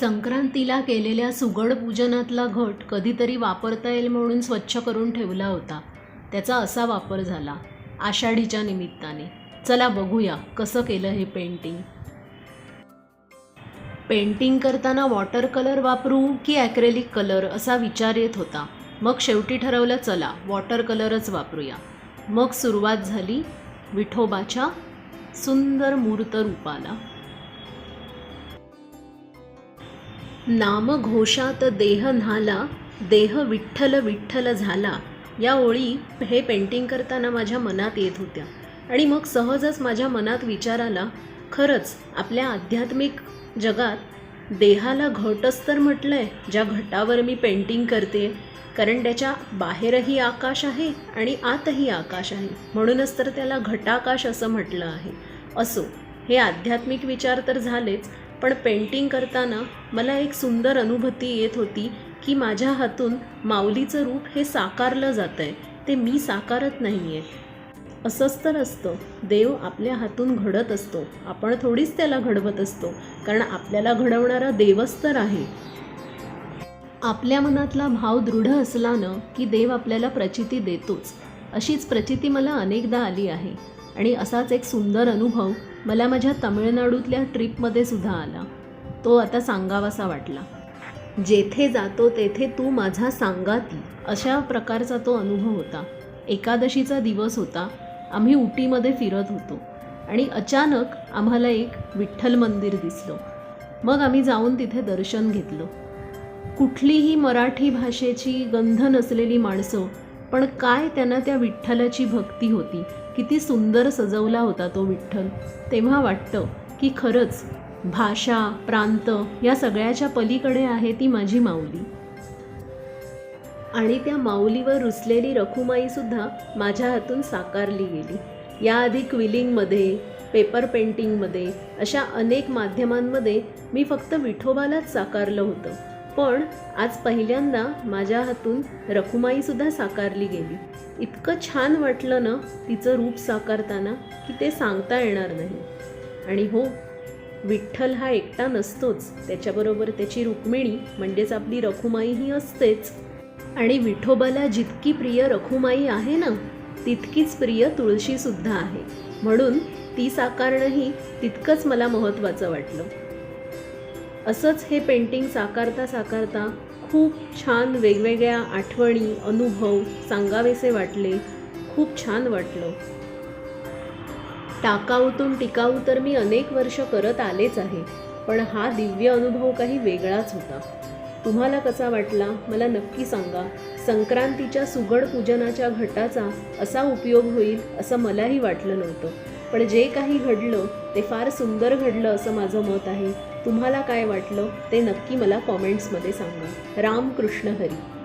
संक्रांतीला केलेल्या सुगड पूजनातला घट कधीतरी वापरता येईल म्हणून स्वच्छ करून ठेवला होता. त्याचा असा वापर झाला आषाढीच्या निमित्ताने. चला बघूया कसं केलं हे पेंटिंग. पेंटिंग करताना वॉटर कलर वापरू की ॲक्रेलिक कलर असा विचार येत होता. मग शेवटी ठरवलं चला वॉटर कलरच वापरूया. मग सुरुवात झाली विठोबाच्या सुंदर मूर्त रूपाला. नाम घोषात देह न्हाला, देह विठ्ठल विठ्ठल झाला, या ओळी हे पेंटिंग करताना माझ्या मनात येत होत्या. आणि मग सहजच माझ्या मनात विचार आला, खरंच आपल्या आध्यात्मिक जगात देहाला घटच तर म्हटलं आहे ज्या घटावर मी पेंटिंग करते. कारण त्याच्या बाहेरही आकाश आहे आणि आतही आकाश आहे, म्हणूनच तर त्याला घटाकाश असं म्हटलं आहे. असो, हे आध्यात्मिक विचार तर झालेच, पण पेंटिंग करताना मला एक सुंदर अनुभूती येत होती की माझ्या हातून माऊलीचं रूप हे साकारलं जातं आहे, ते मी साकारत नाही आहे. असंच तर असतं, देव आपल्या हातून घडत असतो, आपण थोडीच त्याला घडवत असतो, कारण आपल्याला घडवणारा देवच तर आहे. आपल्या मनातला भाव दृढ असल्यानं की देव आपल्याला प्रचिती देतोच. अशीच प्रचिती मला अनेकदा आली आहे. आणि असाच एक सुंदर अनुभव मला माझ्या तामिळनाडूतल्या ट्रिपमध्ये सुद्धा आला. तो आता सांगावासा वाटला. जेथे जातो तेथे तू माझा सांगाती, अशा प्रकारचा तो अनुभव होता. एकादशीचा दिवस होता. आम्ही उटीमध्ये फिरत होतो आणि अचानक आम्हाला एक विठ्ठल मंदिर दिसलं. मग आम्ही जाऊन तिथे दर्शन घेतलं. कुठलीही मराठी भाषेची गंध नसलेली माणसं, पण काय त्यांना त्या विठ्ठलाची भक्ती होती. किती सुंदर सजवला होता तो विठ्ठल. तेव्हा वाटतं की खरंच भाषा प्रांत या सगळ्याच्या पलीकडे आहे ती माझी माऊली. आणि त्या माऊलीवर रुसलेली रखुमाईसुद्धा माझ्या हातून साकारली गेली. याआधी क्विलिंगमध्ये, पेपर पेंटिंगमध्ये, अशा अनेक माध्यमांमध्ये मी फक्त विठोबालाच साकारलं होतं. पण आज पहिल्यांदा माझ्या हातून रखुमाईसुद्धा साकारली गेली. इतकं छान वाटलं ना तिचं रूप साकारताना की ते सांगता येणार नाही. आणि हो, विठ्ठल हा एकटा नसतोच, त्याच्याबरोबर त्याची रुक्मिणी म्हणजेच आपली रखुमाईही असतेच. आणि विठोबाला जितकी प्रिय रखुमाई आहे ना, तितकीच प्रिय तुळशीसुद्धा आहे. म्हणून ती साकारणंही तितकंच मला महत्त्वाचं वाटलं. असंच हे पेंटिंग साकारता साकारता खूप छान वेगवेगळ्या आठवणी, अनुभव सांगावेसे वाटले. खूप छान वाटलं. टाकाऊतून टिकाऊ तर मी अनेक वर्ष करत आलेच आहे, पण हा दिव्य अनुभव काही वेगळाच होता. तुम्हाला कसा वाटला मला नक्की सांगा. संक्रांतीच्या सुगड पूजनाच्या घटाचा असा उपयोग होईल असं मलाही वाटलं नव्हतं, पण जे काही घडलं ते फार सुंदर घडलं असं माझं मत आहे. तुम्हाला काय वाटलं ते नक्की मला कॉमेंट्समध्ये सांगा. राम कृष्ण हरी.